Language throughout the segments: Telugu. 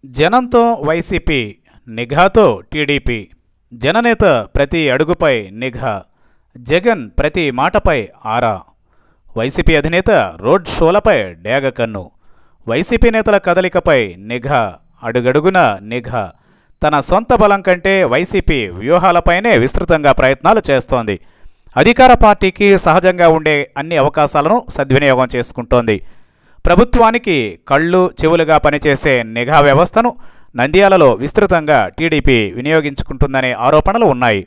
జనంతో వైసీపీ, నిఘాతో టీడీపీ. జననేత ప్రతి అడుగుపై నిఘా, జగన్ ప్రతి మాటపై ఆరా. వైసీపీ అధినేత రోడ్ షోలపై డేగ కన్ను. వైసీపీ నేతల కదలికపై నిఘా, అడుగడుగున నిఘా. తన సొంత బలం కంటే వైసీపీ వ్యూహాలపైనే విస్తృతంగా ప్రయత్నాలు చేస్తోంది. అధికార పార్టీకి సహజంగా ఉండే అన్ని అవకాశాలను సద్వినియోగం చేసుకుంటోంది. ప్రభుత్వానికి కళ్ళు చెవులుగా పనిచేసే నిఘా వ్యవస్థను నంద్యాలలో విస్తృతంగా టీడీపీ వినియోగించుకుంటుందనే ఆరోపణలు ఉన్నాయి.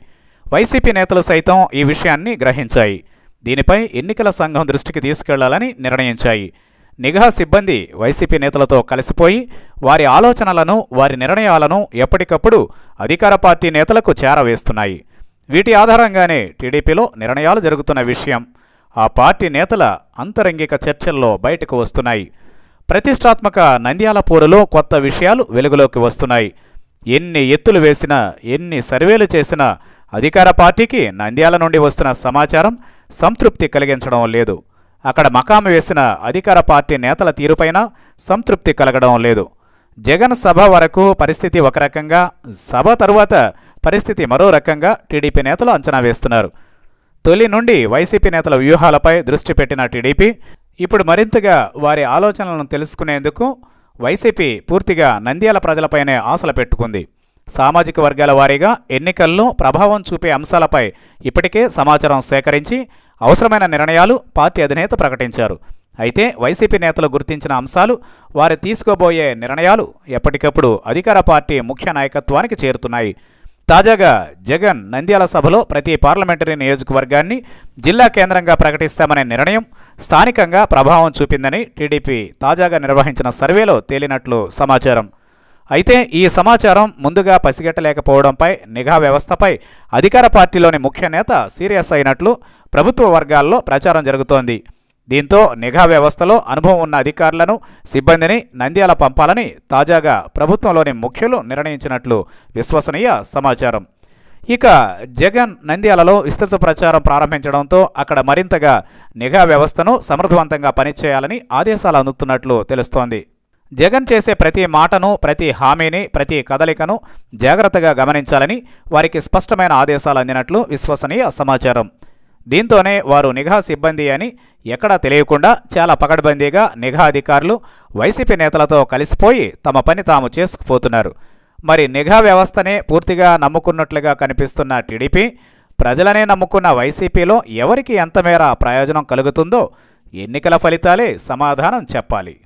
వైసీపీ నేతలు సైతం ఈ విషయాన్ని గ్రహించాయి. దీనిపై ఎన్నికల సంఘం దృష్టికి తీసుకెళ్లాలని నిర్ణయించాయి. నిఘా సిబ్బంది వైసీపీ నేతలతో కలిసిపోయి వారి ఆలోచనలను, వారి నిర్ణయాలను ఎప్పటికప్పుడు అధికార పార్టీ నేతలకు చేరవేస్తున్నాయి. వీటి ఆధారంగానే టీడీపీలో నిర్ణయాలు జరుగుతున్న విషయం ఆ పార్టీ నేతల అంతరంగిక చర్చల్లో బయటకు వస్తున్నాయి. ప్రతిష్టాత్మక నంద్యాల పోరులో కొత్త విషయాలు వెలుగులోకి వస్తున్నాయి. ఎన్ని ఎత్తులు వేసినా, ఎన్ని సర్వేలు చేసినా అధికార పార్టీకి నంద్యాల నుండి వస్తున్న సమాచారం సంతృప్తి కలిగించడం లేదు. అక్కడ మకాము వేసిన అధికార పార్టీ నేతల తీరుపైన సంతృప్తి కలగడం లేదు. జగన్ సభ వరకు పరిస్థితి ఒక రకంగా, సభ తరువాత పరిస్థితి మరో రకంగా టీడీపీ నేతలు అంచనా వేస్తున్నారు. తొలి నుండి వైసీపీ నేతల వ్యూహాలపై దృష్టి పెట్టిన టీడీపీ ఇప్పుడు మరింతగా వారి ఆలోచనలను తెలుసుకునేందుకు వైసీపీ పూర్తిగా నంద్యాల ప్రజలపైనే ఆశలు పెట్టుకుంది. సామాజిక వర్గాల వారీగా ఎన్నికల్లో ప్రభావం చూపే అంశాలపై ఇప్పటికే సమాచారం సేకరించి అవసరమైన నిర్ణయాలు పార్టీ అధినేత ప్రకటించారు. అయితే వైసీపీ నేతలు గుర్తించిన అంశాలు, వారు తీసుకోబోయే నిర్ణయాలు ఎప్పటికప్పుడు అధికార పార్టీ ముఖ్య నాయకత్వానికి చేరుతున్నాయి. తాజాగా జగన్ నంద్యాల సభలో ప్రతి పార్లమెంటరీ నియోజకవర్గాన్ని జిల్లా కేంద్రంగా ప్రకటిస్తామనే నిర్ణయం స్థానికంగా ప్రభావం చూపిందని టీడీపీ తాజాగా నిర్వహించిన సర్వేలో తేలినట్లు సమాచారం. అయితే ఈ సమాచారం ముందుగా పసిగట్టలేకపోవడంపై నిఘా వ్యవస్థపై అధికార పార్టీలోని ముఖ్య నేత సీరియస్ అయినట్లు ప్రభుత్వ వర్గాల్లో ప్రచారం జరుగుతోంది. దీంతో నిఘా వ్యవస్థలో అనుభవం ఉన్న అధికారులను, సిబ్బందిని నంద్యాల పంపాలని తాజాగా ప్రభుత్వంలోని ముఖ్యులు నిర్ణయించినట్లు విశ్వసనీయ సమాచారం. ఇక జగన్ నంద్యాలలో విస్తృత ప్రచారం ప్రారంభించడంతో అక్కడ మరింతగా నిఘా వ్యవస్థను సమర్థవంతంగా పనిచేయాలని ఆదేశాలు అందుతున్నట్లు తెలుస్తోంది. జగన్ చేసే ప్రతి మాటను, ప్రతి హామీని, ప్రతి కదలికను జాగ్రత్తగా గమనించాలని వారికి స్పష్టమైన ఆదేశాలు అందినట్లు విశ్వసనీయ సమాచారం. దీంతోనే వారు నిఘా సిబ్బంది అని ఎక్కడా తెలియకుండా చాలా పకడ్బందీగా నిఘా అధికారులు వైసీపీ నేతలతో కలిసిపోయి తమ పని తాము చేసుకుపోతున్నారు. మరి నిఘా వ్యవస్థనే పూర్తిగా నమ్ముకున్నట్లుగా కనిపిస్తున్న టీడీపీ, ప్రజలనే నమ్ముకున్న వైసీపీలో ఎవరికి ఎంతమేర ప్రయోజనం కలుగుతుందో ఎన్నికల ఫలితాలే సమాధానం చెప్పాలి.